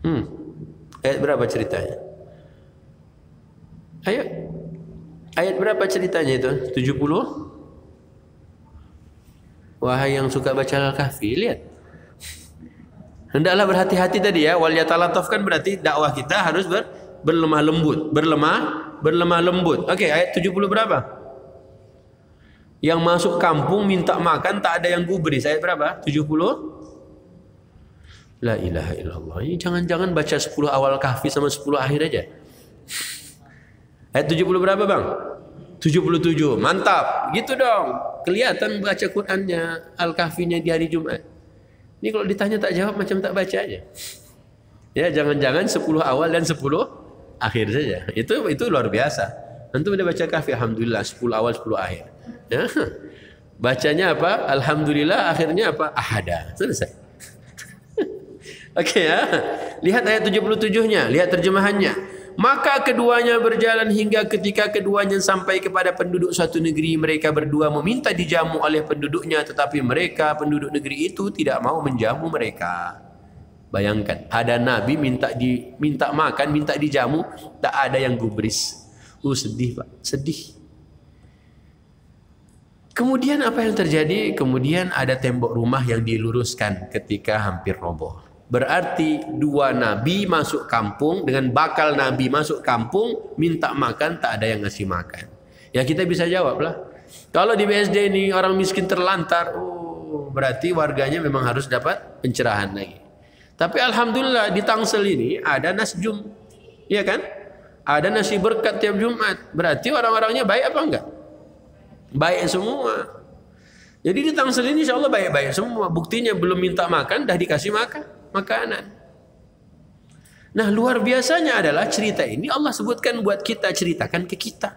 Hmm. Ayat berapa ceritanya? Ayo. Ayat berapa ceritanya itu? 70? Wahai yang suka baca Al-Kahfi, lihat. Hendaklah berhati-hati tadi ya. Wal yatalataf kan berarti dakwah kita harus berlemah lembut. Berlemah lembut. Oke, ayat 70 berapa? Yang masuk kampung minta makan tak ada yang gubris. Ayat berapa? 70? La ilaha illallah. Ini jangan-jangan baca 10 awal Kahfi sama 10 akhir aja. Ayat 70 berapa bang? 77. Mantap. Gitu dong. Kelihatan baca Qur'annya, Al-Kahfinya di hari Jumat. Ini kalau ditanya tak jawab macam tak baca aja. Ya, jangan-jangan 10 awal dan 10 akhir saja. Itu luar biasa. Antum udah baca Kahfi, alhamdulillah 10 awal 10 akhir. Ya. Bacanya apa? Alhamdulillah, akhirnya apa? Ahada. Selesai. Oke ya. Lihat ayat 77-nya, lihat terjemahannya. Maka keduanya berjalan hingga ketika keduanya sampai kepada penduduk suatu negeri, mereka berdua meminta dijamu oleh penduduknya, tetapi mereka penduduk negeri itu tidak mau menjamu mereka. Bayangkan, ada nabi minta makan, minta dijamu, tak ada yang gubris. Sedih Pak, sedih. Kemudian apa yang terjadi? Kemudian ada tembok rumah yang diluruskan ketika hampir roboh. Berarti dua nabi masuk kampung dengan bakal nabi masuk kampung minta makan, tak ada yang ngasih makan. Ya kita bisa jawab lah. Kalau di BSD ini orang miskin terlantar, berarti warganya memang harus dapat pencerahan lagi. Tapi alhamdulillah di Tangsel ini ada nasjum, ya kan? Ada nasi berkat tiap Jumat. Berarti orang-orangnya baik apa enggak? Baik semua. Jadi di Tangsel ini insya Allah baik-baik semua. Buktinya belum minta makan dah dikasih makanan. Nah luar biasanya adalah cerita ini Allah sebutkan buat kita, ceritakan ke kita.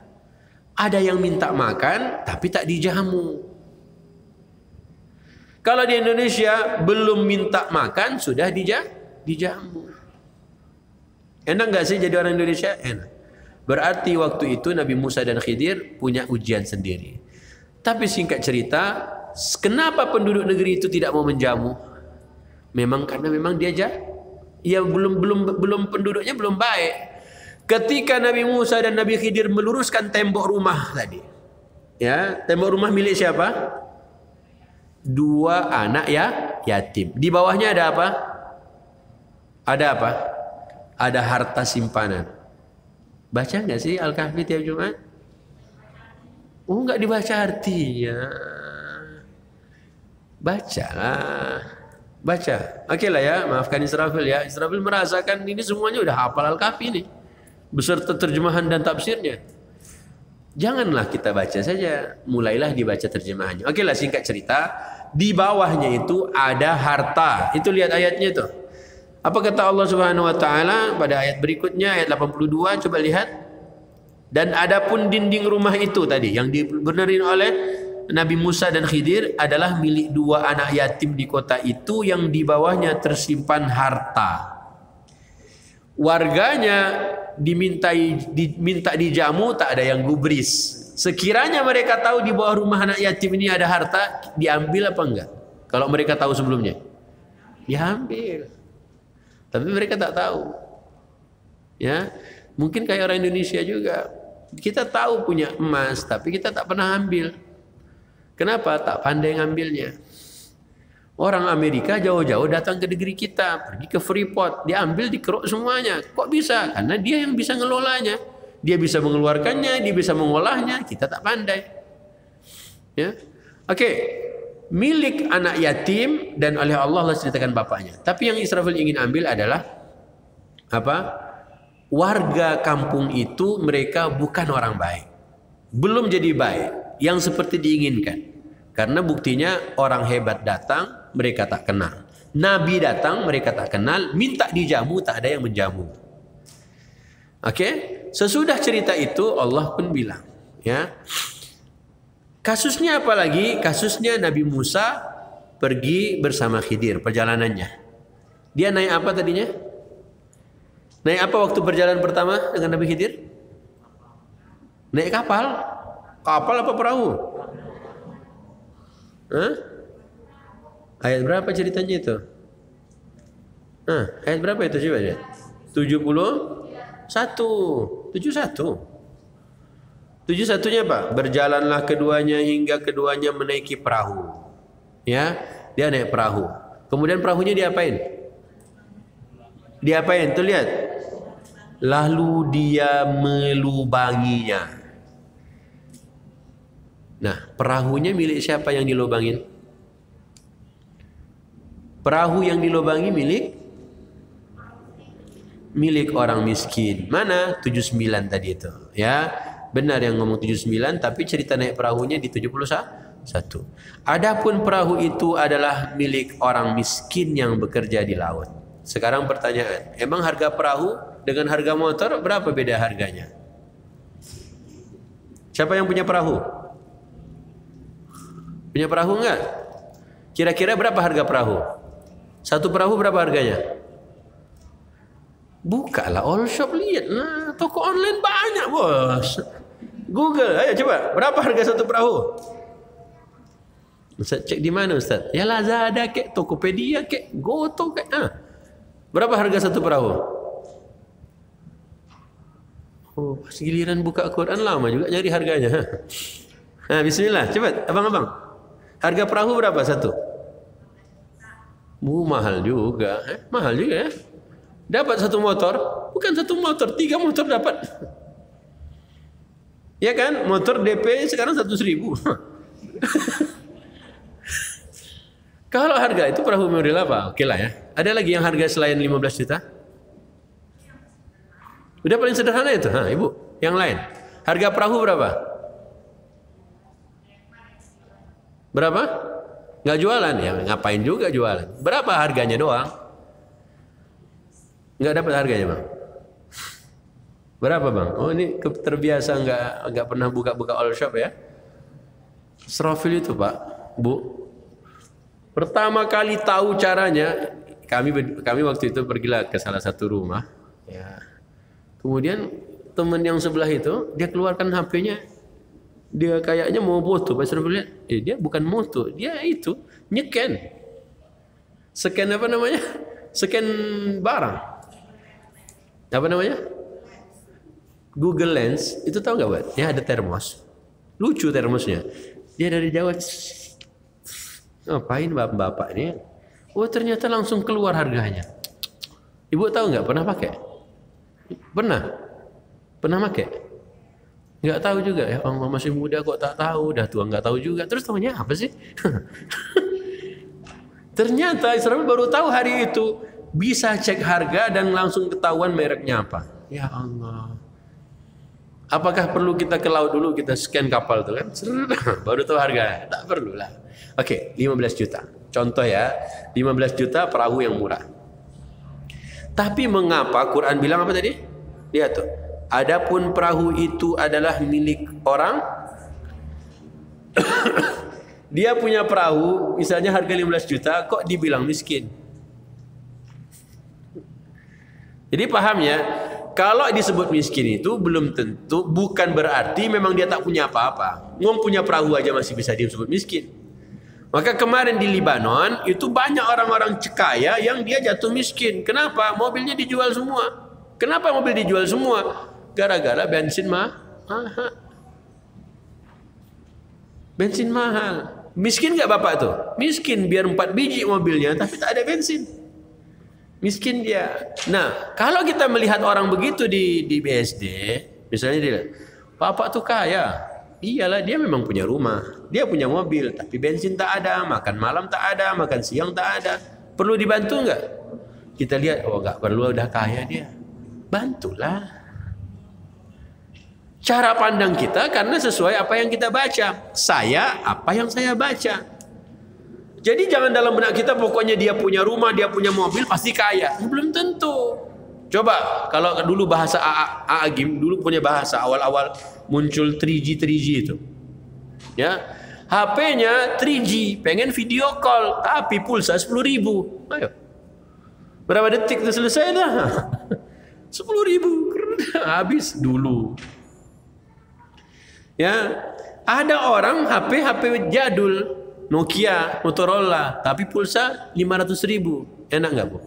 Ada yang minta makan tapi tak dijamu. Kalau di Indonesia belum minta makan sudah dijamu. Enak gak sih jadi orang Indonesia? Enak. Berarti waktu itu Nabi Musa dan Khidir punya ujian sendiri. Tapi singkat cerita, kenapa penduduk negeri itu tidak mau menjamu? Memang karena memang dia belum penduduknya belum baik. Ketika Nabi Musa dan Nabi Khidir meluruskan tembok rumah tadi, ya tembok rumah milik siapa? Dua anak yatim. Di bawahnya ada apa? Ada apa? Ada harta simpanan. Baca nggak sih Al-Kahfi tiap Jumat? Oh nggak dibaca artinya. Bacalah. Baca. Oke lah ya, maafkan Israfil ya. Israfil merasakan ini semuanya udah hafal Al-Kahfi ini. Beserta terjemahan dan tafsirnya. Janganlah kita baca saja. Mulailah dibaca terjemahannya. Oke lah singkat cerita. Di bawahnya itu ada harta. Itu lihat ayatnya itu. Apa kata Allah Subhanahu wa taala pada ayat berikutnya ayat 82, coba lihat. Dan adapun dinding rumah itu tadi yang dibenerin oleh Nabi Musa dan Khidir adalah milik dua anak yatim di kota itu yang di bawahnya tersimpan harta. Warganya diminta dijamu, tak ada yang gubris. Sekiranya mereka tahu di bawah rumah anak yatim ini ada harta, diambil apa enggak? Kalau mereka tahu sebelumnya, diambil. Tapi mereka tak tahu. Ya, mungkin kayak orang Indonesia juga. Kita tahu punya emas, tapi kita tak pernah ambil. Kenapa? Tak pandai ngambilnya. Orang Amerika jauh-jauh datang ke negeri kita, pergi ke Freeport, diambil, dikeruk semuanya. Kok bisa? Karena dia yang bisa ngelolanya. Dia bisa mengeluarkannya, dia bisa mengolahnya, kita tak pandai. Ya. Oke. Milik anak yatim dan oleh Allah ceritakan bapaknya. Tapi yang Israfil ingin ambil adalah apa? Warga kampung itu mereka bukan orang baik. Belum jadi baik yang seperti diinginkan. Karena buktinya orang hebat datang, mereka tak kenal. Nabi datang, mereka tak kenal. Minta dijamu, tak ada yang menjamu. Oke? Sesudah cerita itu Allah pun bilang, ya. Kasusnya apa lagi? Kasusnya Nabi Musa pergi bersama Khidir perjalanannya. Dia naik apa tadinya? Naik apa waktu perjalanan pertama dengan Nabi Khidir? Naik kapal. Kapal apa perahu? Hah? Ayat berapa ceritanya itu? Ayat berapa itu coba lihat? 71. 71-nya Pak, berjalanlah keduanya hingga keduanya menaiki perahu. Ya, dia naik perahu. Kemudian perahunya diapain? Diapain? Tuh lihat. Lalu dia melubanginya. Nah, perahunya milik siapa yang dilubangin? Perahu yang dilubangi milik orang miskin. Mana? 79 tadi itu. Ya, benar yang ngomong 79, tapi cerita naik perahunya di 71. Adapun perahu itu adalah milik orang miskin yang bekerja di laut. Sekarang pertanyaan, emang harga perahu dengan harga motor berapa beda harganya? Siapa yang punya perahu? Punya perahu enggak? Kira-kira berapa harga perahu? Satu perahu berapa harganya? Bukalah all shop, lihat. Nah, toko online banyak bos. Google, ayo coba. Berapa harga satu perahu? Ustaz cek di mana Ustaz? Ya Lazada kek, Tokopedia kek, Goto kek. Berapa harga satu perahu? Oh, pas giliran buka Quran lama juga nyari harganya. Nah, bismillah, cepat abang-abang. Harga perahu berapa satu? Mahal juga. Mahal juga ya. Dapat satu motor, bukan satu motor, 3 motor dapat. Ya kan, motor DP sekarang 100.000. Kalau harga itu perahu model apa? Oke lah ya. Ada lagi yang harga selain 15 juta? Udah paling sederhana itu, Ibu. Yang lain. Harga perahu berapa? Berapa? Nggak jualan ya, ngapain juga jualan? Berapa harganya doang? Nggak dapat harganya bang. Berapa bang? Oh ini terbiasa nggak pernah buka all shop ya? Srofil itu pak, bu. Pertama kali tahu caranya, kami waktu itu pergilah ke salah satu rumah. Ya. Kemudian teman yang sebelah itu dia keluarkan HP-nya. Dia kayaknya mau foto, pas Srofil lihat, dia bukan moto, dia itu nyeken. Scan apa namanya? Scan barang. Apa namanya? Google Lens. Itu tahu nggak, Pak? Ya ada termos. Lucu termosnya. Dia dari Jawa. Ngapain bapak-bapak ini? Oh ternyata langsung keluar harganya. Ibu tahu nggak? Pernah pakai? Pernah? Pernah pakai? Nggak tahu juga ya. Allah masih muda kok tak tahu. Dah tua nggak tahu juga. Terus tahunya apa sih? Ternyata Israel baru tahu hari itu. Bisa cek harga dan langsung ketahuan mereknya apa. Ya Allah. Apakah perlu kita ke laut dulu, kita scan kapal tuh kan? Baru tahu harga. Tak perlu lah. Oke, 15 juta. Contoh ya, 15 juta perahu yang murah. Tapi mengapa Quran bilang apa tadi? Lihat tuh. Adapun perahu itu adalah milik orang. Dia punya perahu, misalnya harga 15 juta, kok dibilang miskin? Jadi paham ya, kalau disebut miskin itu belum tentu, bukan berarti memang dia tak punya apa-apa. Ngomong punya perahu aja masih bisa disebut miskin. Maka kemarin di Libanon itu banyak orang-orang kaya yang dia jatuh miskin. Kenapa? Mobilnya dijual semua. Kenapa mobil dijual semua? Gara-gara bensin mahal. Bensin mahal. Miskin nggak bapak tuh? Miskin, biar 4 biji mobilnya tapi tak ada bensin. Miskin dia. Nah, kalau kita melihat orang begitu di BSD, misalnya dia, bapak tuh kaya. Iyalah, dia memang punya rumah, dia punya mobil, tapi bensin tak ada, makan malam tak ada, makan siang tak ada. Perlu dibantu nggak? Kita lihat, oh nggak perlu, udah kaya dia. Bantulah. Cara pandang kita karena sesuai apa yang kita baca. Saya, apa yang saya baca. Jadi jangan dalam benak kita pokoknya dia punya rumah, dia punya mobil pasti kaya. Belum tentu. Coba kalau dulu bahasa Agim dulu punya bahasa awal-awal muncul 3G itu. Ya. HP-nya 3G, pengen video call tapi pulsa 10.000. Ayo. Berapa detik itu selesai dah? 10.000 habis dulu. Ya. Ada orang HP jadul Nokia, Motorola, tapi pulsa 500.000. Enak nggak bu?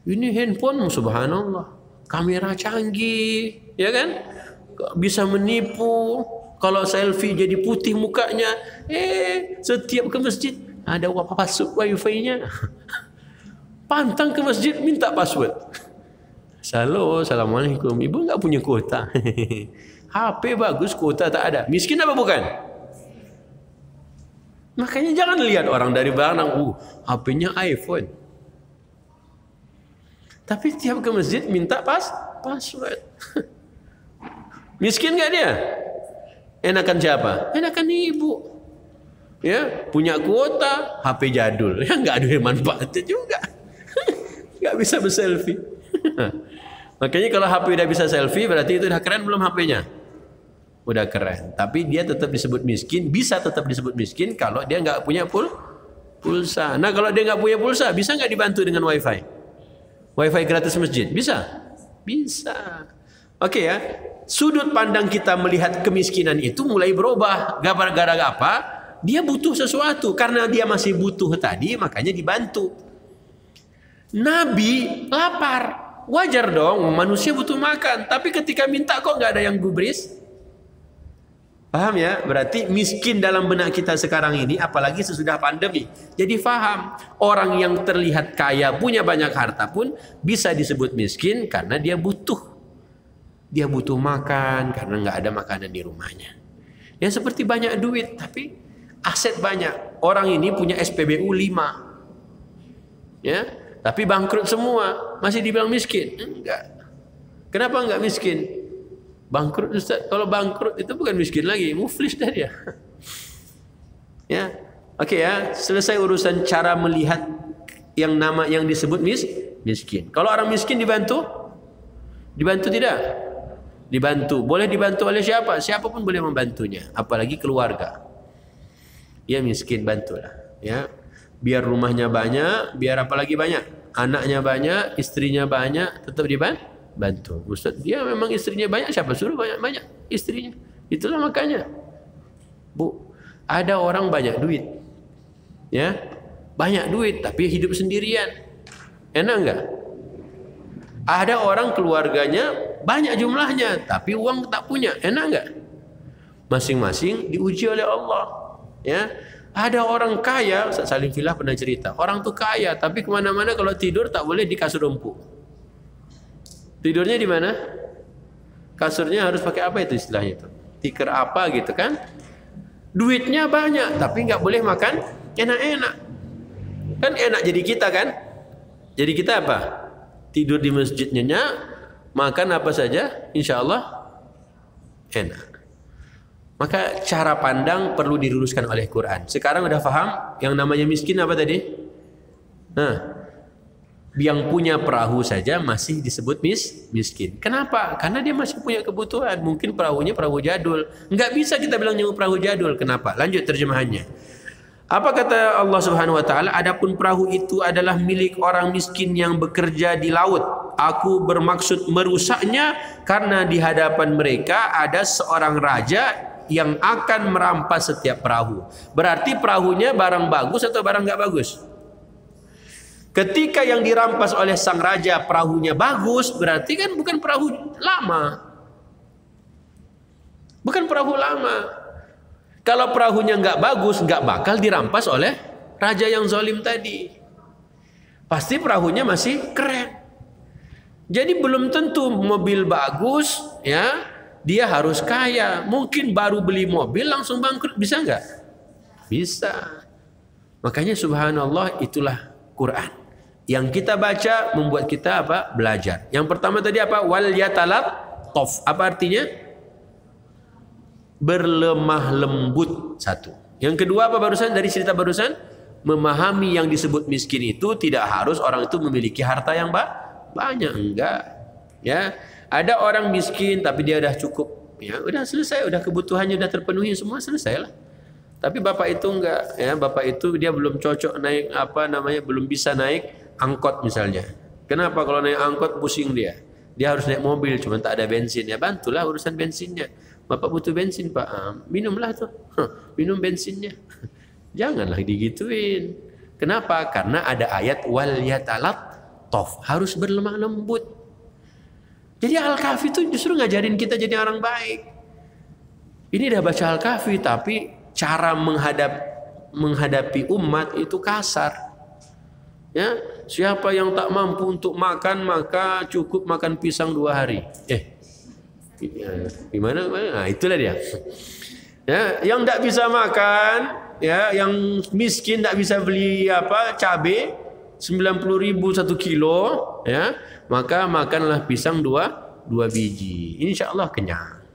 Ini handphone subhanallah, kamera canggih, ya kan? Bisa menipu. Kalau selfie jadi putih mukanya, setiap ke masjid ada password wifi-nya. Pantang ke masjid minta password. Halo, assalamualaikum. Ibu nggak punya kuota. HP bagus, kuota tak ada. Miskin apa bukan? Makanya jangan lihat orang dari barang, HP-nya iPhone. Tapi tiap ke masjid minta password. Miskin nggak dia? Enakan siapa? Enakan ibu. Ya, punya kuota, HP jadul. Ya nggak ada manfaatnya juga. Nggak bisa berselfie. Makanya kalau HP udah bisa selfie, berarti itu udah keren belum HP-nya? Udah keren. Tapi dia tetap disebut miskin, bisa tetap disebut miskin kalau dia nggak punya pulsa. Nah kalau dia nggak punya pulsa, bisa nggak dibantu dengan wifi? Wifi gratis masjid, bisa? Bisa. Oke ya, sudut pandang kita melihat kemiskinan itu mulai berubah. Gara-gara apa? Dia butuh sesuatu. Karena dia masih butuh tadi, makanya dibantu. Nabi lapar. Wajar dong, manusia butuh makan. Tapi ketika minta kok nggak ada yang gubris? Paham ya? Berarti miskin dalam benak kita sekarang ini, apalagi sesudah pandemi. Jadi paham, orang yang terlihat kaya, punya banyak harta pun bisa disebut miskin karena dia butuh. Dia butuh makan karena nggak ada makanan di rumahnya. Ya seperti banyak duit, tapi aset banyak. Orang ini punya SPBU 5. Ya, tapi bangkrut semua. Masih dibilang miskin? Enggak. Kenapa enggak miskin? Bangkrut Ustaz, kalau bangkrut itu bukan miskin lagi, muflis dah dia. Ya. Oke ya, selesai urusan cara melihat yang disebut miskin. Kalau orang miskin dibantu? Dibantu tidak? Dibantu. Boleh dibantu oleh siapa? Siapapun boleh membantunya, apalagi keluarga. Ya miskin, bantulah, ya. Biar rumahnya banyak, biar apalagi banyak, anaknya banyak, istrinya banyak, tetap dibantu. Ustaz, dia memang istrinya banyak, siapa suruh banyak-banyak istrinya? Itulah makanya. Bu, ada orang banyak duit. Ya. Banyak duit tapi hidup sendirian. Enak enggak? Ada orang keluarganya banyak jumlahnya tapi uang tak punya. Enak enggak? Masing-masing diuji oleh Allah. Ya. Ada orang kaya, Ustaz Salim Filah pernah cerita. Orang tuh kaya tapi kemana-mana kalau tidur tak boleh di kasur empuk. Tidurnya di mana? Kasurnya harus pakai apa itu istilahnya itu? Tikar apa gitu kan? Duitnya banyak tapi nggak boleh makan enak-enak. Kan enak jadi kita kan? Jadi kita apa? Tidur di masjid nyenyak, makan apa saja, insya Allah enak. Maka cara pandang perlu diluruskan oleh Quran. Sekarang udah paham yang namanya miskin apa tadi? Nah, yang punya perahu saja masih disebut miskin. Kenapa? Karena dia masih punya kebutuhan. Mungkin perahunya perahu jadul. Nggak bisa kita bilang nyewa perahu jadul. Kenapa? Lanjut terjemahannya. Apa kata Allah Subhanahu wa taala? Adapun perahu itu adalah milik orang miskin yang bekerja di laut. Aku bermaksud merusaknya karena di hadapan mereka ada seorang raja yang akan merampas setiap perahu. Berarti perahunya barang bagus atau barang nggak bagus? Ketika yang dirampas oleh sang raja perahunya bagus, berarti kan bukan perahu lama. Bukan perahu lama. Kalau perahunya nggak bagus, nggak bakal dirampas oleh raja yang zalim tadi. Pasti perahunya masih keren. Jadi belum tentu mobil bagus, ya dia harus kaya. Mungkin baru beli mobil langsung bangkrut, bisa nggak? Bisa. Makanya subhanallah, itulah Quran. Yang kita baca membuat kita apa? Belajar. Yang pertama tadi apa? Wal yatalattaf. Apa artinya? Berlemah lembut. Satu. Yang kedua apa barusan dari cerita barusan? Memahami yang disebut miskin itu tidak harus orang itu memiliki harta yang banyak. Enggak. Ya. Ada orang miskin tapi dia udah cukup. Ya, udah selesai, udah kebutuhannya udah terpenuhi semua, selesailah. Tapi bapak itu enggak, ya. Bapak itu dia belum cocok naik belum bisa naik angkot misalnya. Kenapa? Kalau naik angkot pusing dia. Dia harus naik mobil, cuma tak ada bensin. Ya bantulah urusan bensinnya. Bapak butuh bensin Pak, minumlah tuh. Minum bensinnya. Janganlah digituin. Kenapa? Karena ada ayat wal Tof, harus berlemah lembut. Jadi Al-Kahfi itu justru ngajarin kita jadi orang baik. Ini dah baca Al-Kahfi tapi cara menghadapi umat itu kasar. Ya, siapa yang tak mampu untuk makan maka cukup makan pisang 2 hari. Gimana? Nah, itulah dia. Ya, yang tak bisa makan, ya, yang miskin tak bisa beli cabai 90.000 1 kilo, ya, maka makanlah pisang 2 biji. Insya-Allah kenyang.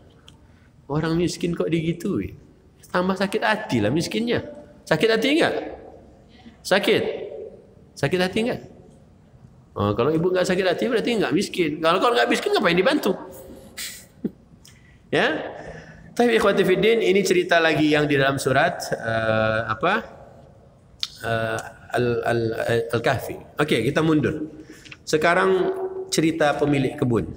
Orang miskin kok digituin? Tambah sakit hati lah miskinnya. Sakit hati enggak? Sakit hati enggak? Oh, kalau ibu enggak sakit hati berarti enggak miskin. Kalau enggak miskin ngapain dibantu? Ya. Tapi ikhwati fiddin, ini cerita lagi yang di dalam surat Al-Kahfi. Oke, kita mundur. Sekarang cerita pemilik kebun.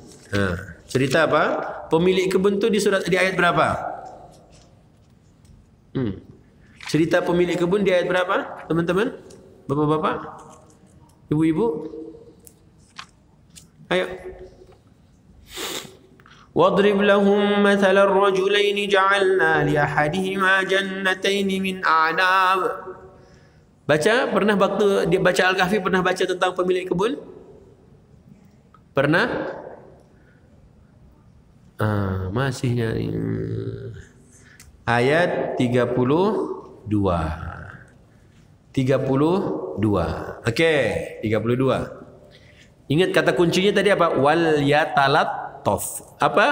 Cerita apa? Pemilik kebun itu di ayat berapa? Cerita pemilik kebun di ayat berapa, teman-teman? Bapak-bapak? Ibu-ibu? Ayo. واضرب لهم مثل الرجلين جعلنا لأحدهما جنتين من أعناب. Baca, pernah waktu dia baca Al-Kahfi pernah baca tentang pemilik kebun? Pernah? Masih nyari. Ayat 32. Okey, 32. Ingat kata kuncinya tadi apa? Wal yatalat apa?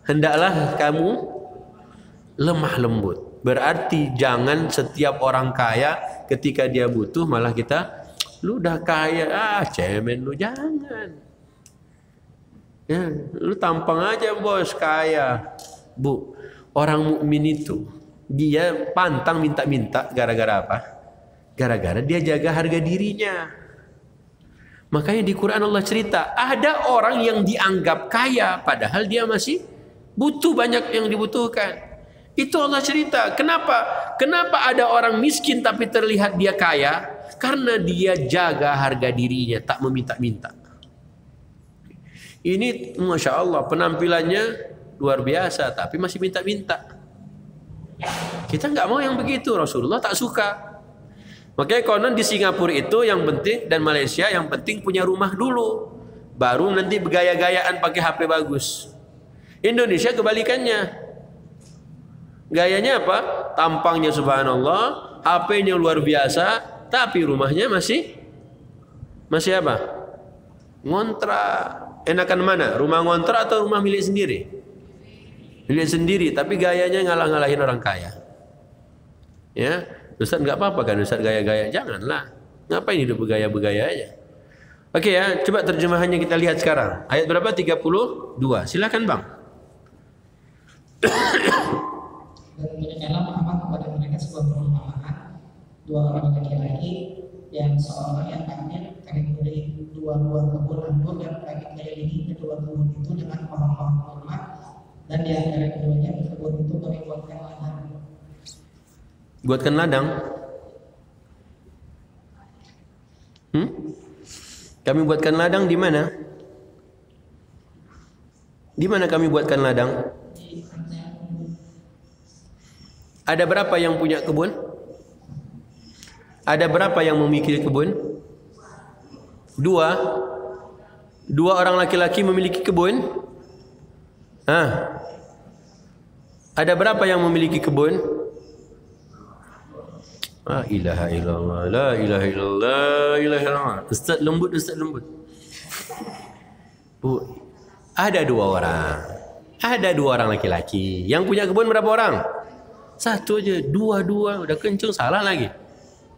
Hendaklah kamu lemah lembut. Berarti jangan setiap orang kaya ketika dia butuh malah kita, lu dah kaya, cemen lu, jangan. Ya, lu tampang aja bos kaya. Bu, orang mukmin itu dia pantang minta-minta gara-gara apa? Gara-gara dia jaga harga dirinya. Makanya di Quran Allah cerita, ada orang yang dianggap kaya padahal dia masih butuh banyak yang dibutuhkan. Itu Allah cerita. Kenapa? Kenapa ada orang miskin tapi terlihat dia kaya? Karena dia jaga harga dirinya, tak meminta-minta. Ini Masya Allah penampilannya luar biasa tapi masih minta-minta. Kita nggak mau yang begitu. Rasulullah tak suka. Makanya konon di Singapura itu yang penting, dan Malaysia yang penting punya rumah dulu, baru nanti bergaya-gayaan pakai HP bagus. Indonesia kebalikannya. Gayanya apa? Tampangnya subhanallah, HP-nya luar biasa, tapi rumahnya masih apa? Ngontrak. Enakan mana? Rumah ngontrak atau rumah milik sendiri? Milik sendiri, tapi gayanya ngalah-ngalahin orang kaya. Ya. Ustaz enggak apa-apa kan Ustaz gaya-gaya? Janganlah. Ngapain hidup bergaya-bergaya aja? Oke ya, coba terjemahannya kita lihat sekarang. Ayat berapa? 32. Silakan Bang. Dan berikanlah Muhammad kepada mereka sebuah perumpamaan, 2 orang laki-laki yang seorang yang kafir kami beri 2 buah kebun anggur dan kami kelilingi kedua kebun itu dengan pohon-pohon kurma, dan di antara keduanya kebun itu kami buatkan ladang. Buatkan ladang. Kami buatkan ladang di mana? Di mana kami buatkan ladang? Ada berapa yang punya kebun? Ada berapa yang memiliki kebun? 2 orang laki-laki memiliki kebun? Ada berapa yang memiliki kebun? La ilaha illallah, la ilaha illallah, la ilaha illallah. Ustaz lembut. Bu, ada 2 orang. Ada 2 orang laki-laki. Yang punya kebun berapa orang? 1 aja. 2 udah kenceng, salah lagi.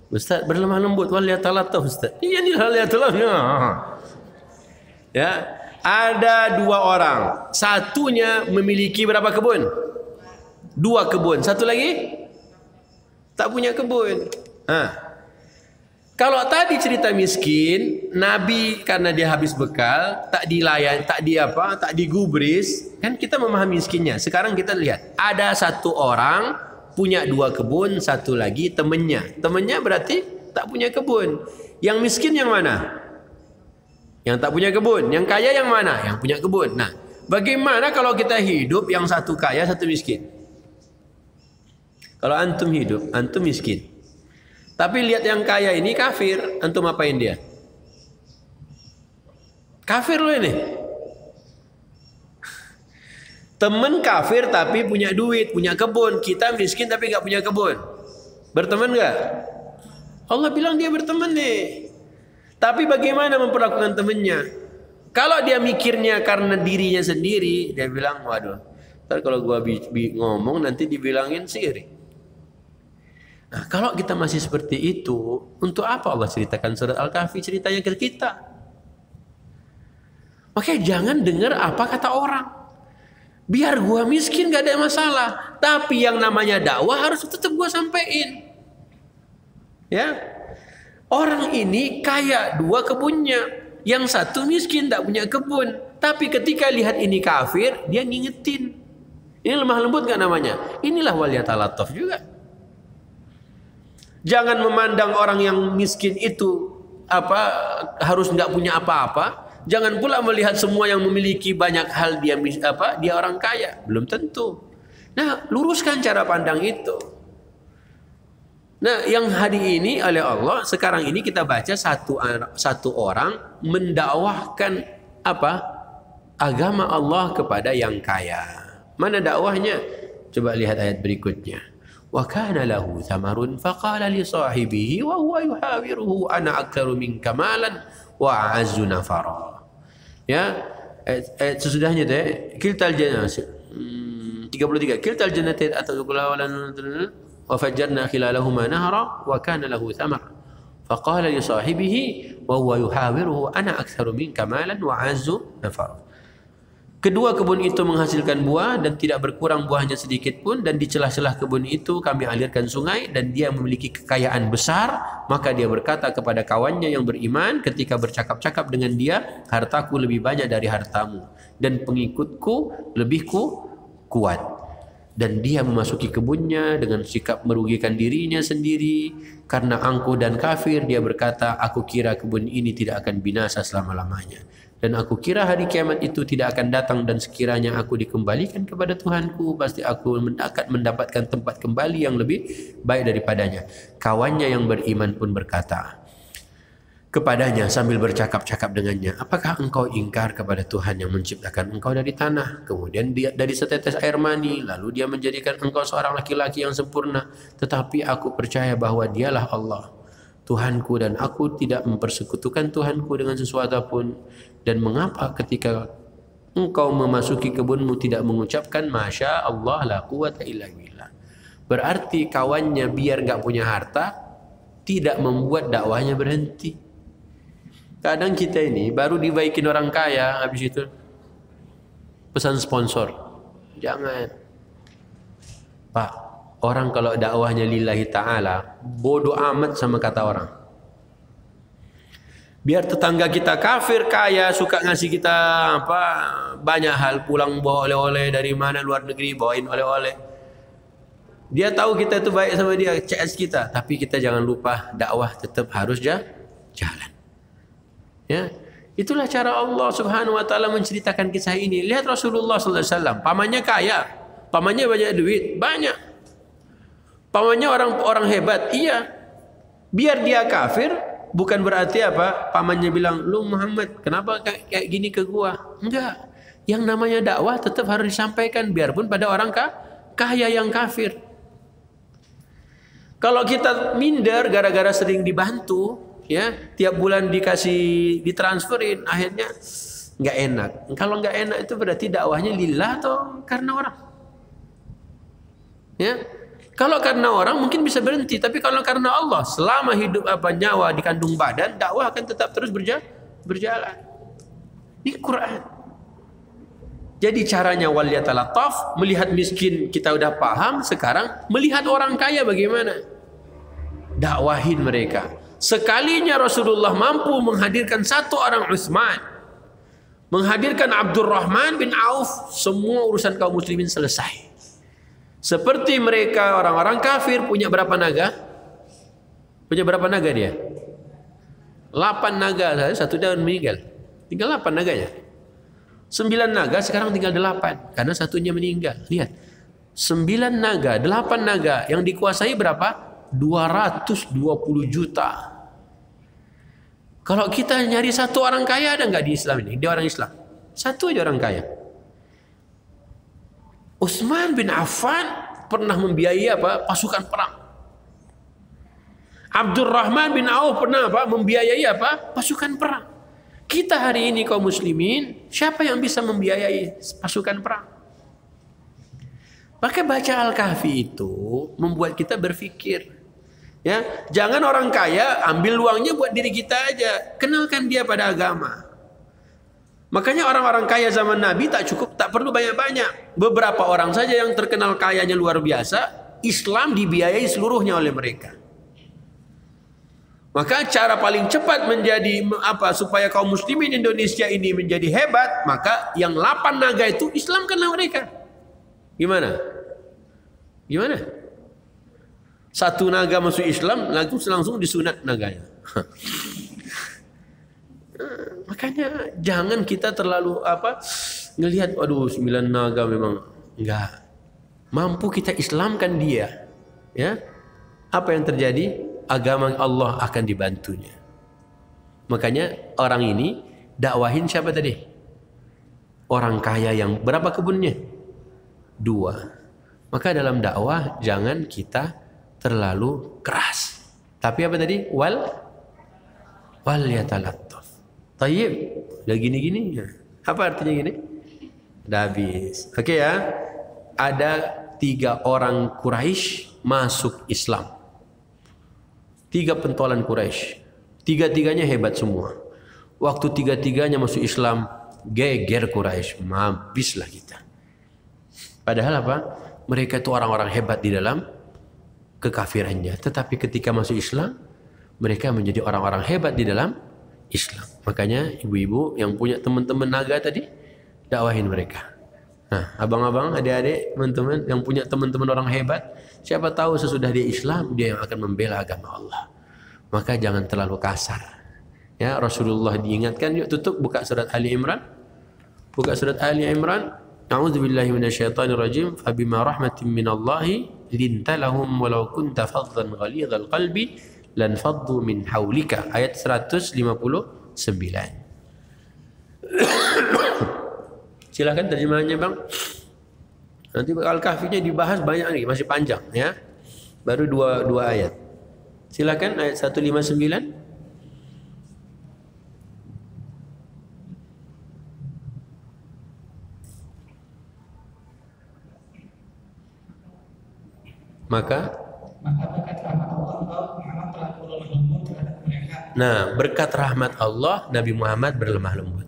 Ustaz berlemah lembut, wal yatalataf Ustaz. Ini hal yatalataf. Ya, ada 2 orang. Satunya memiliki berapa kebun? 2 kebun. Satu lagi tak punya kebun. Kalau tadi cerita miskin, Nabi karena dia habis bekal, tak dilayan, tak digubris, kan kita memahami miskinnya. Sekarang kita lihat, ada 1 orang punya 2 kebun, 1 lagi temennya. Temennya berarti tak punya kebun. Yang miskin yang mana? Yang tak punya kebun. Yang kaya yang mana? Yang punya kebun. Nah, bagaimana kalau kita hidup yang satu kaya, satu miskin? Kalau antum hidup, antum miskin. Tapi lihat yang kaya ini kafir, antum apain dia? Kafir loh ini. Temen kafir tapi punya duit, punya kebun. Kita miskin tapi nggak punya kebun. Berteman nggak? Allah bilang dia berteman nih. Tapi bagaimana memperlakukan temannya? Kalau dia mikirnya karena dirinya sendiri, dia bilang, waduh, ntar kalau gua ngomong nanti dibilangin sirik. Nah, kalau kita masih seperti itu, untuk apa Allah ceritakan surat Al-Kahfi ceritanya ke kita? Makanya jangan dengar apa kata orang. Biar gua miskin gak ada masalah, tapi yang namanya dakwah harus tetap gua sampein. Ya, orang ini kaya, 2 kebunnya, yang satu miskin tak punya kebun. Tapi ketika lihat ini kafir, dia ngingetin. Ini lemah lembut gak namanya? Inilah waliyatalataf juga. Jangan memandang orang yang miskin itu harus nggak punya apa-apa. Jangan pula melihat semua yang memiliki banyak hal dia orang kaya. Belum tentu. Nah, luruskan cara pandang itu. Nah, yang hari ini oleh Allah sekarang ini kita baca satu orang mendakwahkan agama Allah kepada yang kaya. Mana dakwahnya? Coba lihat ayat berikutnya. Wa kana lahu thamarun faqala li sahibihi wa huwa yuhawiruhu ana aktsaru minka malan wa a'azzu nafara. Ya, sesudahnya teh kiltal jannah 33 kiltal jannatain ataqula wa fajjarna khilalahuma nahra wa kana lahu thamar faqala li sahibihi wa huwa yuhawiruhu ana aktsaru minka malan wa a'azzu nafara. Kedua kebun itu menghasilkan buah dan tidak berkurang buahnya sedikit pun, dan di celah-celah kebun itu kami alirkan sungai dan dia memiliki kekayaan besar. Maka dia berkata kepada kawannya yang beriman ketika bercakap-cakap dengan dia, hartaku lebih banyak dari hartamu dan pengikutku lebih kuat. Dan dia memasuki kebunnya dengan sikap merugikan dirinya sendiri karena angkuh dan kafir. Dia berkata, aku kira kebun ini tidak akan binasa selama-lamanya. Dan aku kira hari kiamat itu tidak akan datang, dan sekiranya aku dikembalikan kepada Tuhanku, pasti aku akan mendapatkan tempat kembali yang lebih baik daripadanya. Kawannya yang beriman pun berkata kepadanya sambil bercakap-cakap dengannya, apakah engkau ingkar kepada Tuhan yang menciptakan engkau dari tanah, kemudian dia dari setetes air mani, lalu dia menjadikan engkau seorang laki-laki yang sempurna? Tetapi aku percaya bahwa dialah Allah Tuhanku, dan aku tidak mempersekutukan Tuhanku dengan sesuatu pun. Dan mengapa ketika engkau memasuki kebunmu tidak mengucapkan Masya Allah la quwata illa billah? Berarti kawannya biar gak punya harta tidak membuat dakwahnya berhenti. Kadang kita ini baru dibaikin orang kaya, habis itu pesan sponsor. Jangan. Pak, orang kalau dakwahnya lillahi ta'ala, bodoh amat sama kata orang. Biar tetangga kita kafir kaya, suka ngasih kita banyak hal, pulang bawa oleh-oleh dari mana luar negeri, bawain oleh-oleh. Dia tahu kita itu baik sama dia, CS kita, tapi kita jangan lupa dakwah tetap harus jalan. Ya, itulah cara Allah Subhanahu wa taala menceritakan kisah ini. Lihat Rasulullah sallallahu alaihi wasallam, pamannya kaya, pamannya banyak duit, banyak. Pamannya orang hebat, iya. Biar dia kafir, bukan berarti pamannya bilang, lu Muhammad kenapa kayak gini ke gua? Enggak. Yang namanya dakwah tetap harus disampaikan, biarpun pada orang kaya yang kafir. Kalau kita minder gara-gara sering dibantu, ya, tiap bulan ditransferin, akhirnya nggak enak. Kalau nggak enak itu berarti dakwahnya lillah atau karena orang? Ya. Kalau karena orang mungkin bisa berhenti, tapi kalau karena Allah, selama hidup nyawa di kandung badan, dakwah akan tetap terus berjalan. Ini Quran. Jadi caranya waliyatalataf, melihat miskin kita udah paham, sekarang melihat orang kaya bagaimana? Dakwahin mereka. Sekalinya Rasulullah mampu menghadirkan satu orang Utsman, menghadirkan Abdurrahman bin Auf, semua urusan kaum muslimin selesai. Seperti mereka orang-orang kafir punya berapa naga? Punya berapa naga dia? 8 naga, satu daun meninggal. Tinggal 8 naganya. 9 naga sekarang tinggal 8 karena satunya meninggal. Lihat. 9 naga, 8 naga yang dikuasai berapa? 220 juta. Kalau kita nyari satu orang kaya ada nggak di Islam ini? Dia orang Islam. Satu aja orang kaya. Utsman bin Affan pernah membiayai apa? Pasukan perang. Abdurrahman bin Auf pernah apa? Membiayai apa? Pasukan perang. Kita hari ini kaum muslimin, siapa yang bisa membiayai pasukan perang? Maka baca Al-Kahfi itu membuat kita berpikir, ya, jangan orang kaya ambil uangnya buat diri kita aja, kenalkan dia pada agama. Makanya orang-orang kaya zaman Nabi tak cukup, tak perlu banyak-banyak. Beberapa orang saja yang terkenal kayanya luar biasa, Islam dibiayai seluruhnya oleh mereka. Maka cara paling cepat menjadi apa supaya kaum muslimin Indonesia ini menjadi hebat, maka yang 8 naga itu Islamkanlah mereka. Gimana? Gimana? Satu naga masuk Islam, langsung disunat naganya. Makanya jangan kita terlalu apa ngelihat, waduh 9 naga memang enggak. Mampu kita Islamkan dia, ya. Apa yang terjadi? Agama Allah akan dibantunya. Makanya orang ini dakwahin siapa tadi? Orang kaya yang berapa kebunnya? 2. Maka dalam dakwah jangan kita terlalu keras. Tapi apa tadi? Wal yatalattaf. Tayyib. Udah gini-gini. Apa artinya gini? Udah habis. Oke ya. Ada 3 orang Quraisy masuk Islam. 3 pentolan Quraisy. 3-3-nya hebat semua. Waktu 3-3-nya masuk Islam, geger Quraisy, habislah kita. Padahal apa? Mereka itu orang-orang hebat di dalam kekafirannya. Tetapi ketika masuk Islam, mereka menjadi orang-orang hebat di dalam Islam. Makanya ibu-ibu yang punya teman-teman naga tadi, dakwahin mereka. Nah, abang-abang, adik-adik, teman-teman yang punya teman-teman orang hebat, siapa tahu sesudah dia Islam, dia yang akan membela agama Allah. Maka jangan terlalu kasar. Ya, Rasulullah diingatkan, yuk tutup buka surat Ali Imran. Buka surat Ali Imran. A'udzubillahi minasyaitonirrajim. Fabima rahmatin minallahi linta lahum walau kunta faddan ghalidhal qalbi lan faddu min haulika. Ayat 159. Silakan terjemahannya bang. Nanti Al-Kahfinya dibahas banyak lagi, masih panjang ya. Baru dua ayat. Silakan ayat 159. Maka berkat rahmat Allah Muhammad telah berlemah lembut terhadap mereka. Nah, berkat rahmat Allah Nabi Muhammad berlemah lembut.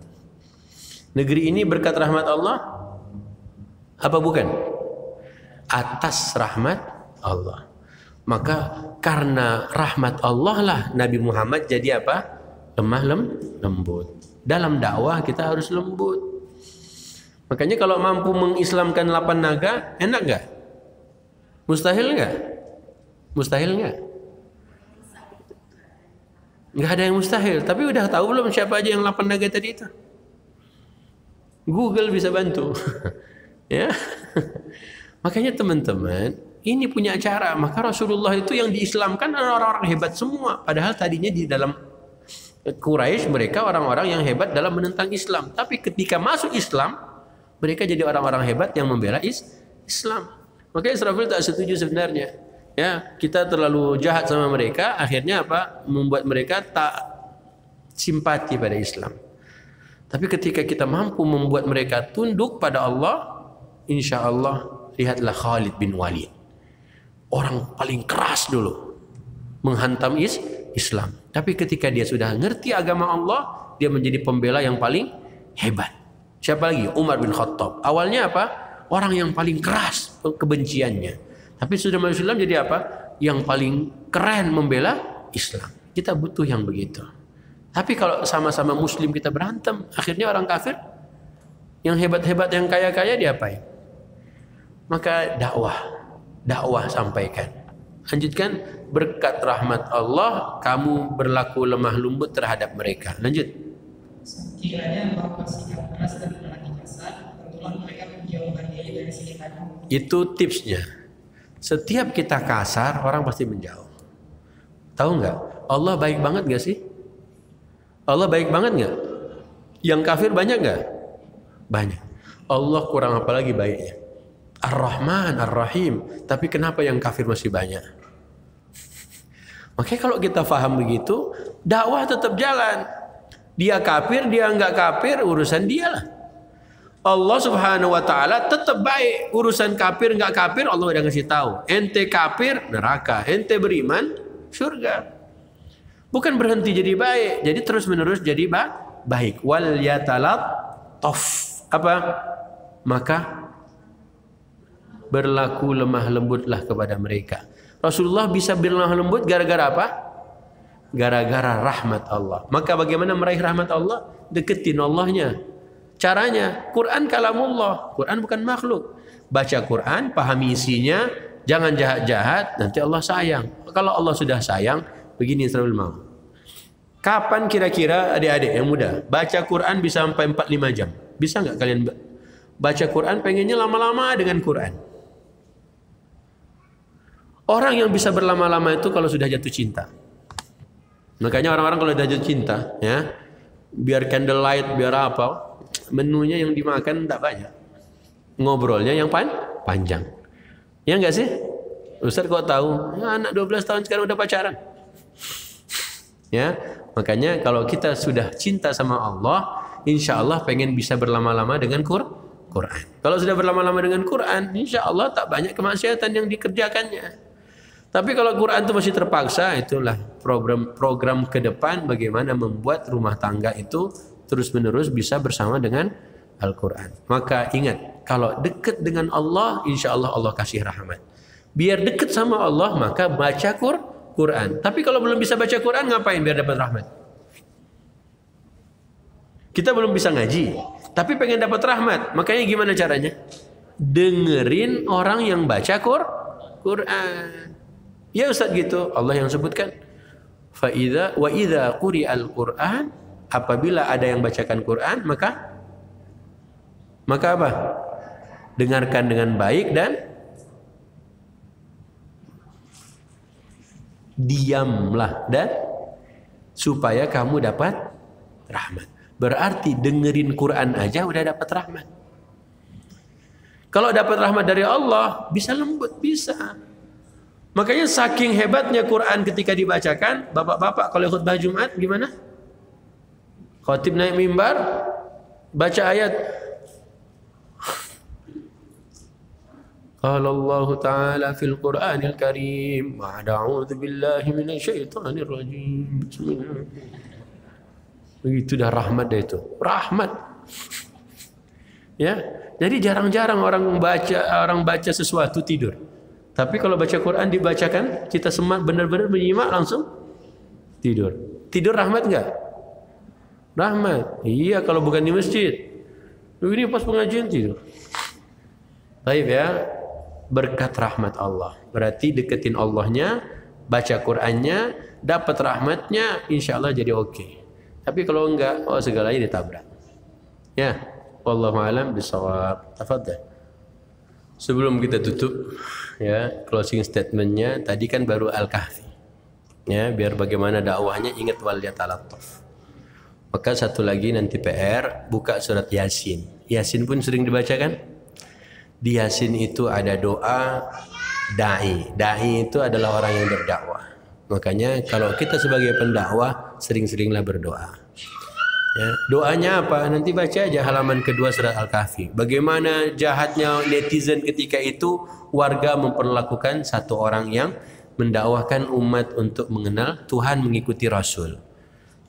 Negeri ini berkat rahmat Allah apa bukan? Atas rahmat Allah. Maka karena rahmat Allah lah Nabi Muhammad jadi apa? Lemah lembut. Dalam dakwah kita harus lembut. Makanya kalau mampu mengislamkan 8 naga, enak gak? Mustahil gak? Mustahil gak? Gak ada yang mustahil. Tapi udah tahu belum siapa aja yang 8 naga tadi itu? Google bisa bantu. Ya. Makanya teman-teman, ini punya cara. Maka Rasulullah itu yang diislamkan adalah orang-orang hebat semua. Padahal tadinya di dalam Quraisy mereka orang-orang yang hebat dalam menentang Islam. Tapi ketika masuk Islam, mereka jadi orang-orang hebat yang membela Islam. Makanya Israfil tak setuju sebenarnya. Ya, kita terlalu jahat sama mereka, akhirnya apa? Membuat mereka tak simpati pada Islam. Tapi ketika kita mampu membuat mereka tunduk pada Allah, insya Allah, lihatlah Khalid bin Walid. Orang paling keras dulu menghantam Islam. Tapi ketika dia sudah ngerti agama Allah, dia menjadi pembela yang paling hebat. Siapa lagi? Umar bin Khattab. Awalnya apa? Orang yang paling keras kebenciannya. Tapi sudah masuk Islam jadi apa? Yang paling keren membela Islam. Kita butuh yang begitu. Tapi kalau sama-sama Muslim kita berantem, akhirnya orang kafir yang hebat-hebat, yang kaya-kaya diapain? Maka dakwah sampaikan. Lanjutkan, berkat rahmat Allah kamu berlaku lemah lembut terhadap mereka. Lanjut. sekiranya Allah bersikap keras dan lelaki kasar, tentulah mereka menjauhkan diri dari sekitarnya. Itu tipsnya. Setiap kita kasar, orang pasti menjauh. Tahu nggak? Allah baik banget nggak sih? Allah baik banget nggak? Yang kafir banyak nggak? Banyak. Allah kurang apa lagi baiknya? Ar-Rahman, Ar-Rahim. Tapi kenapa yang kafir masih banyak? Makanya kalau kita paham begitu, dakwah tetap jalan. Dia kafir, dia nggak kafir, urusan dia lah. Allah Subhanahu wa taala tetap baik. Urusan kafir nggak kafir Allah udah ngasih tahu. Ente kafir neraka, ente beriman surga. Bukan berhenti jadi baik, jadi terus-menerus jadi baik. Wal yatalattaf. Apa? Maka berlaku lemah lembutlah kepada mereka. Rasulullah bisa berlemah lembut gara-gara apa? Gara-gara rahmat Allah. Maka bagaimana meraih rahmat Allah? Deketin Allahnya. Caranya, Quran kalamullah. Quran bukan makhluk. Baca Quran, pahami isinya, jangan jahat-jahat, nanti Allah sayang. Kalau Allah sudah sayang, begini selalu mau. Kapan kira-kira adik-adik yang muda baca Quran bisa sampai 4-5 jam? Bisa nggak kalian baca Quran pengennya lama-lama dengan Quran? Orang yang bisa berlama-lama itu kalau sudah jatuh cinta. Makanya orang-orang kalau sudah jatuh cinta, ya, biar candlelight, biar apa, menunya yang dimakan tak banyak, ngobrolnya yang panjang. Ya enggak sih? Ustaz kok tahu? Ya, anak 12 tahun sekarang udah pacaran. Ya, makanya kalau kita sudah cinta sama Allah, insya Allah pengen bisa berlama-lama dengan Quran. Kalau sudah berlama-lama dengan Quran, insya Allah tak banyak kemaksiatan yang dikerjakannya. Tapi kalau Quran itu masih terpaksa, itulah program ke depan bagaimana membuat rumah tangga itu terus-menerus bisa bersama dengan Al-Quran. Maka ingat, kalau dekat dengan Allah, insya Allah Allah kasih rahmat. Biar dekat sama Allah, maka baca Quran. Tapi kalau belum bisa baca Quran, ngapain biar dapat rahmat? Kita belum bisa ngaji, tapi pengen dapat rahmat. Makanya gimana caranya? Dengerin orang yang baca Quran. Ya Ustaz gitu, Allah yang sebutkan. Fa'idha wa idha quri'al Quran, apabila ada yang bacakan Quran, maka apa? Dengarkan dengan baik dan diamlah, dan supaya kamu dapat rahmat. Berarti dengerin Quran aja udah dapat rahmat. Kalau dapat rahmat dari Allah, bisa lembut, bisa. Makanya saking hebatnya Quran ketika dibacakan, bapak-bapak kalau khutbah Jumat gimana? Khatib naik mimbar, baca ayat. Qala Allah Ta'ala fil Qur'anil Karim, a'udzu billahi minasyaitonir rajim. Bismillah. Begitu dah rahmat dah itu. Rahmat. Ya, jadi jarang-jarang orang baca sesuatu tidur. Tapi kalau baca Quran dibacakan, kita semak benar-benar menyimak langsung tidur. Tidur rahmat enggak? Rahmat. Iya kalau bukan di masjid. Ini pas pengajian tidur. Baik ya, berkat rahmat Allah. Berarti deketin Allahnya, baca Qurannya, dapat rahmatnya, insya Allah jadi oke. Tapi kalau enggak, oh segalanya ditabrak. Ya, wallahu a'lam bishawab. Tafadhal. Sebelum kita tutup, ya, closing statementnya tadi kan baru Al-Kahfi. Ya, biar bagaimana dakwahnya ingat wal yatalattaf. Maka satu lagi nanti PR, buka surat Yasin. Yasin pun sering dibaca kan? Di Yasin itu ada doa dai. Dai itu adalah orang yang berdakwah. Makanya kalau kita sebagai pendakwah sering-seringlah berdoa. Ya, doanya apa? Nanti baca aja halaman kedua surat Al-Kahfi. Bagaimana jahatnya netizen ketika itu warga memperlakukan satu orang yang mendakwahkan umat untuk mengenal Tuhan, mengikuti Rasul.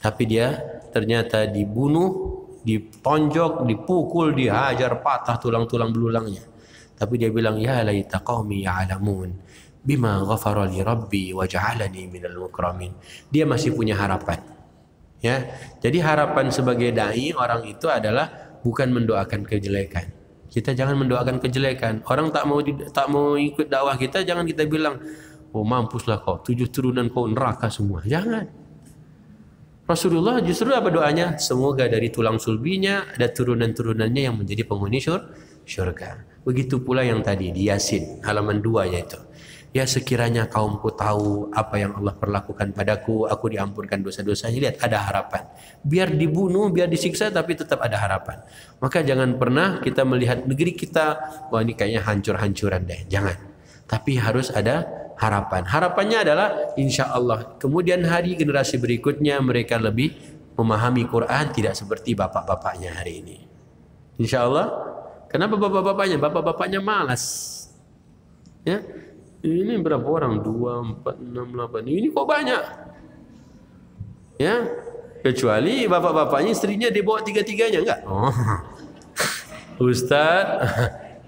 Tapi dia ternyata dibunuh, ditonjok, dipukul, dihajar, patah tulang-tulang belulangnya. Tapi dia bilang, ya laita qaumi ya'lamun bima ghafara li rabbi wa ja'alani minal mukramin. Dia masih punya harapan. Ya, jadi harapan sebagai dai orang itu adalah bukan mendoakan kejelekan. Kita jangan mendoakan kejelekan. Orang tak mau ikut dakwah kita, jangan kita bilang, oh mampuslah kau, 7 turunan kau neraka semua. Jangan. Rasulullah justru apa doanya? Semoga dari tulang sulbinya ada turunan-turunannya yang menjadi penghuni syurga. Begitu pula yang tadi di Yasin halaman 2 yaitu. Ya sekiranya kaumku tahu apa yang Allah perlakukan padaku, aku diampunkan dosa-dosanya. Lihat ada harapan. Biar dibunuh, biar disiksa tapi tetap ada harapan. Maka jangan pernah kita melihat negeri kita, wah ini kayaknya hancur-hancuran deh. Jangan. Tapi harus ada harapan. Harapannya adalah insya Allah kemudian hari generasi berikutnya mereka lebih memahami Quran tidak seperti bapak-bapaknya hari ini. Insya Allah. Kenapa bapak-bapaknya? Bapak-bapaknya malas. Ya, ini berapa orang? 2, 4, 6, 8. Ini kok banyak? Ya, kecuali bapak-bapaknya istrinya dibawa tiga-tiganya enggak? Oh, Ustaz.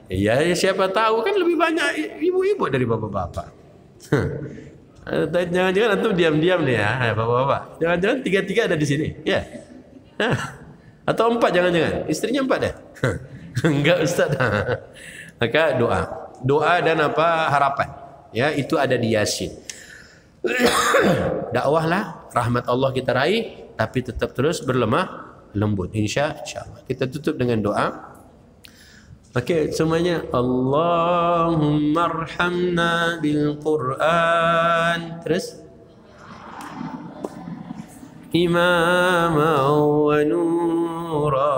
Ya siapa tahu kan lebih banyak ibu-ibu dari bapak-bapak. Jangan-jangan antum diam-diam nih ya, bapak-bapak. Jangan-jangan tiga-tiga ada di sini, ya? Atau 4 jangan-jangan? Istrinya 4 deh? Enggak Ustaz. Maka doa dan apa harapan? Ya itu ada di Yasin. Dakwahlah, rahmat Allah kita raih, tapi tetap terus berlemah lembut. Insya Allah. Kita tutup dengan doa. Oke, semuanya Allahumma arhamna bil Quran. Terus imama wa nura.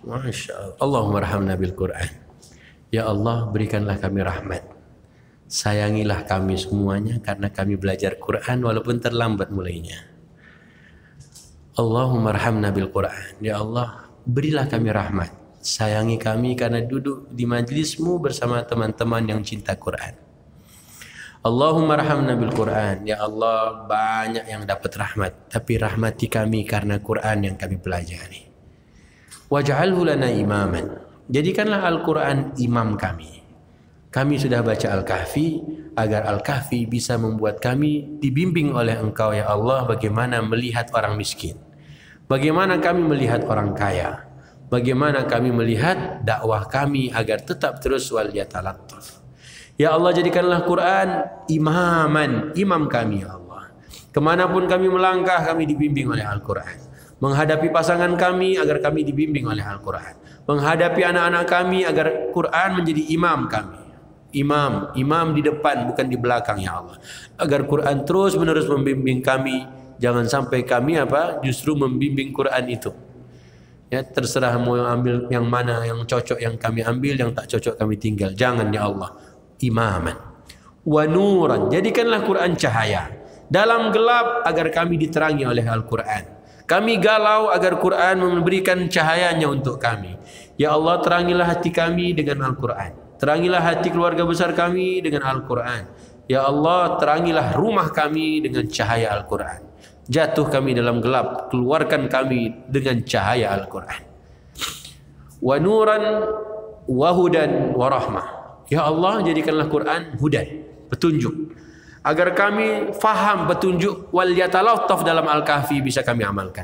Masya Allah. Allahumma rahamna bil Quran. Ya Allah berikanlah kami rahmat. Sayangilah kami semuanya karena kami belajar Quran walaupun terlambat mulainya. Allahumma rahamna bil Quran. Ya Allah berilah kami rahmat. Sayangi kami karena duduk di majlismu bersama teman-teman yang cinta Quran. Allahumma rahamna bil Quran. Ya Allah banyak yang dapat rahmat. Tapi rahmati kami karena Quran yang kami pelajari. Waj'alhu lana imaman. Jadikanlah Al-Quran imam kami. Kami sudah baca Al-Kahfi agar Al-Kahfi bisa membuat kami dibimbing oleh Engkau ya Allah bagaimana melihat orang miskin. Bagaimana kami melihat orang kaya. Bagaimana kami melihat dakwah kami agar tetap terus wal yatalattaf. Ya Allah jadikanlah Quran imaman, imam kami ya Allah. Kemanapun kami melangkah kami dibimbing oleh Al-Quran. Menghadapi pasangan kami agar kami dibimbing oleh Al-Quran. Menghadapi anak-anak kami agar Quran menjadi imam kami. Imam di depan bukan di belakang ya Allah. Agar Quran terus menerus membimbing kami. Jangan sampai kami justru membimbing Quran itu. Ya terserah mau ambil yang mana yang cocok yang kami ambil, yang tak cocok kami tinggal. Jangan ya Allah. Imaman. Wa nuran. Jadikanlah Quran cahaya. Dalam gelap agar kami diterangi oleh Al-Quran. Kami galau agar Quran memberikan cahayanya untuk kami. Ya Allah terangilah hati kami dengan Al-Quran. Terangilah hati keluarga besar kami dengan Al-Quran. Ya Allah terangilah rumah kami dengan cahaya Al-Quran. Jatuh kami dalam gelap, keluarkan kami dengan cahaya Al-Quran. Wa nuran wa hudan wa rahmah. Ya Allah jadikanlah Quran hudan, petunjuk. Agar kami faham petunjuk wal yatalattaf dalam Al-Kahfi bisa kami amalkan.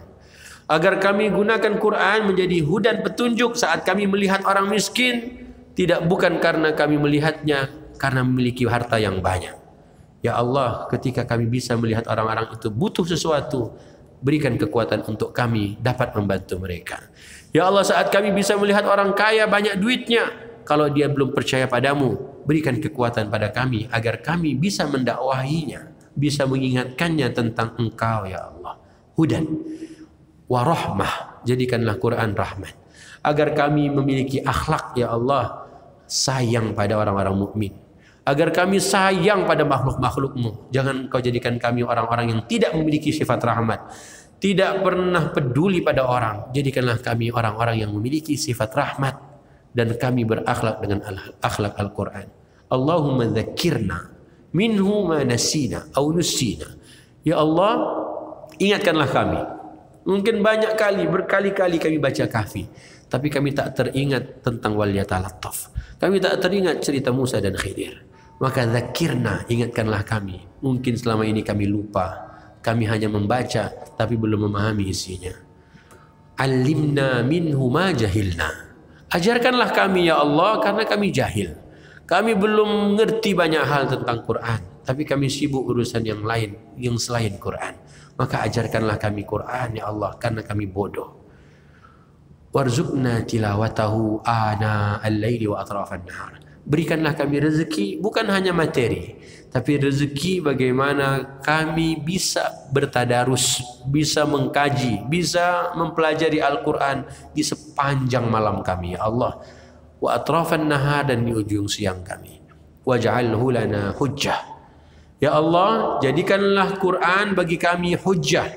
Agar kami gunakan Quran menjadi hudan petunjuk saat kami melihat orang miskin, tidak bukan karena kami melihatnya karena memiliki harta yang banyak. Ya Allah, ketika kami bisa melihat orang-orang itu butuh sesuatu, berikan kekuatan untuk kami dapat membantu mereka. Ya Allah, saat kami bisa melihat orang kaya banyak duitnya, kalau dia belum percaya padamu, berikan kekuatan pada kami agar kami bisa mendakwahinya, bisa mengingatkannya tentang Engkau ya Allah. Hudan wa rahmah, jadikanlah Quran rahmat. Agar kami memiliki akhlak ya Allah, sayang pada orang-orang mukmin. Agar kami sayang pada makhluk-makhluk-Mu. Jangan Engkau jadikan kami orang-orang yang tidak memiliki sifat rahmat. tidak pernah peduli pada orang. Jadikanlah kami orang-orang yang memiliki sifat rahmat dan kami berakhlak dengan akhlak Al-Quran. Allahumma dzakirna minhu ma nasina aw nusina. Ya Allah, ingatkanlah kami. Mungkin banyak kali, berkali-kali kami baca kahfi, tapi kami tak teringat tentang wal yatalattaf. Kami tak teringat cerita Musa dan Khidir. Maka dzakirna, ingatkanlah kami. Mungkin selama ini kami lupa. Kami hanya membaca tapi belum memahami isinya. Alimna minhu ma jahilna. Ajarkanlah kami ya Allah karena kami jahil. Kami belum mengerti banyak hal tentang Quran, tapi kami sibuk urusan yang lain yang selain Quran. Maka ajarkanlah kami Quran ya Allah karena kami bodoh. Warzuqna tilawatahu ana al-laili wa atrafan nahar. Berikanlah kami rezeki bukan hanya materi, tapi rezeki bagaimana kami bisa bertadarus, bisa mengkaji, bisa mempelajari Al-Quran di sepanjang malam kami ya Allah. Wa atrafan nahar, dan di ujung siang kami. Waj'alhu lana hujjah. Ya Allah, jadikanlah Quran bagi kami hujjah.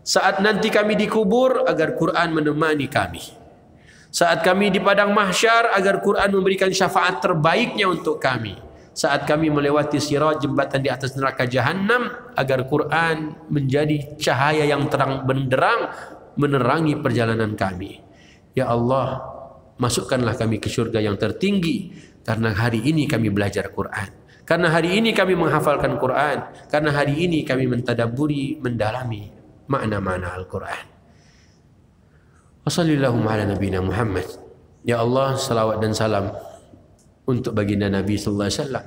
Saat nanti kami dikubur, agar Quran menemani kami. Saat kami di padang mahsyar, agar Quran memberikan syafaat terbaiknya untuk kami. Saat kami melewati sirat, jembatan di atas neraka jahanam, agar Quran menjadi cahaya yang terang benderang menerangi perjalanan kami. Ya Allah, masukkanlah kami ke surga yang tertinggi, karena hari ini kami belajar Quran. Karena hari ini kami menghafalkan Quran. Karena hari ini kami mentadabburi, mendalami makna-makna Al-Quran. Wassallallahu ala nabiyina Muhammad. Ya Allah, salawat dan salam untuk baginda Nabi sallallahu alaihi wasallam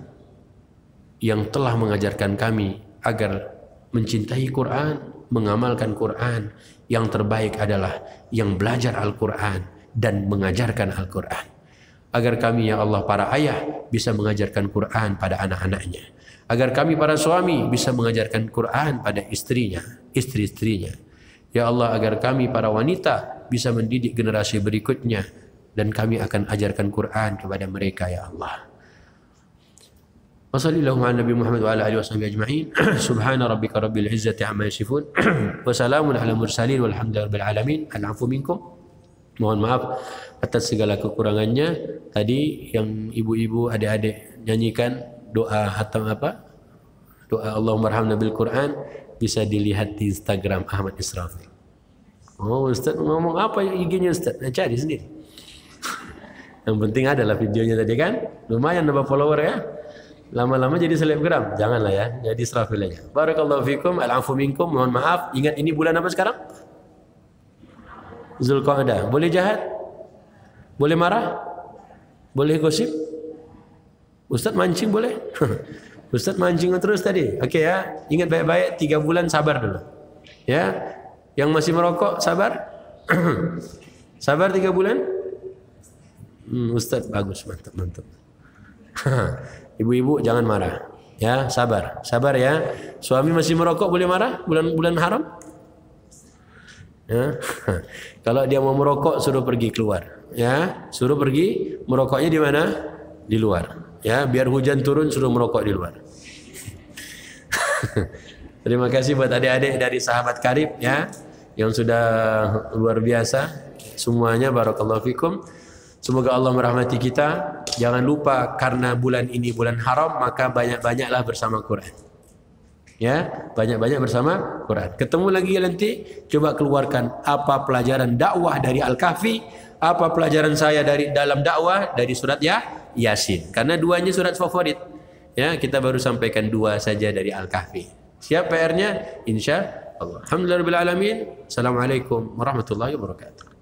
yang telah mengajarkan kami agar mencintai Quran, mengamalkan Quran. Yang terbaik adalah yang belajar Al-Quran dan mengajarkan Al-Quran. Agar kami ya Allah para ayah bisa mengajarkan Quran pada anak-anaknya. Agar kami para suami bisa mengajarkan Quran pada istrinya, istri-istrinya. Ya Allah, agar kami para wanita bisa mendidik generasi berikutnya, dan kami akan ajarkan Quran kepada mereka ya Allah. Wassallallahu ala Nabi Muhammad wa ala alihi washabihi ajma'in. Subhana rabbika rabbil izzati amma yasifun. Wa salamun ala mursalin walhamdulillahi rabbil alamin. Al-'afwu minkum. Mohon maaf atas segala kekurangannya. Tadi yang ibu-ibu, adik-adik nyanyikan doa hatam apa? Doa Allahumma arhamna bil Quran, bisa dilihat di Instagram Ahmad Israfil. Oh, Ustaz ngomong apa IG-nya Ustaz? Nah, cari sendiri. Yang penting adalah videonya tadi kan. Lumayan nambah follower ya. Lama-lama jadi selebgram. Janganlah ya, jadi Israfil aja. Barakallahu fikum, al-'afwu minkum. Mohon maaf. Ingat ini bulan apa sekarang? Zulqa'dah. Boleh jahat? Boleh marah? Boleh gosip? Ustaz mancing boleh? Ustaz mancing terus tadi. Okey ya. Ingat baik-baik, 3 bulan sabar dulu. Ya. Yang masih merokok sabar? Sabar 3 bulan? Ustaz bagus, mantap. Ibu-ibu jangan marah. Ya, sabar. Sabar ya. Suami masih merokok boleh marah? Bulan haram? Ya. Kalau dia mau merokok suruh pergi keluar, ya, suruh pergi merokoknya di mana? Di luar, ya, biar hujan turun suruh merokok di luar. Terima kasih buat adik-adik dari sahabat karib ya, yang sudah luar biasa semuanya. Barakallahu fikum. Semoga Allah merahmati kita. Jangan lupa karena bulan ini bulan haram, maka banyak-banyaklah bersama Quran. Ya, banyak-banyak bersama Quran. Ketemu lagi nanti, coba keluarkan apa pelajaran dakwah dari Al-Kahfi, apa pelajaran saya dari dalam dakwah dari surat Yasin. Karena duanya surat favorit. Ya, kita baru sampaikan 2 saja dari Al-Kahfi. Siap PR-nya? Insya Allah. Alhamdulillahirabbil alamin. Assalamualaikum warahmatullahi wabarakatuh.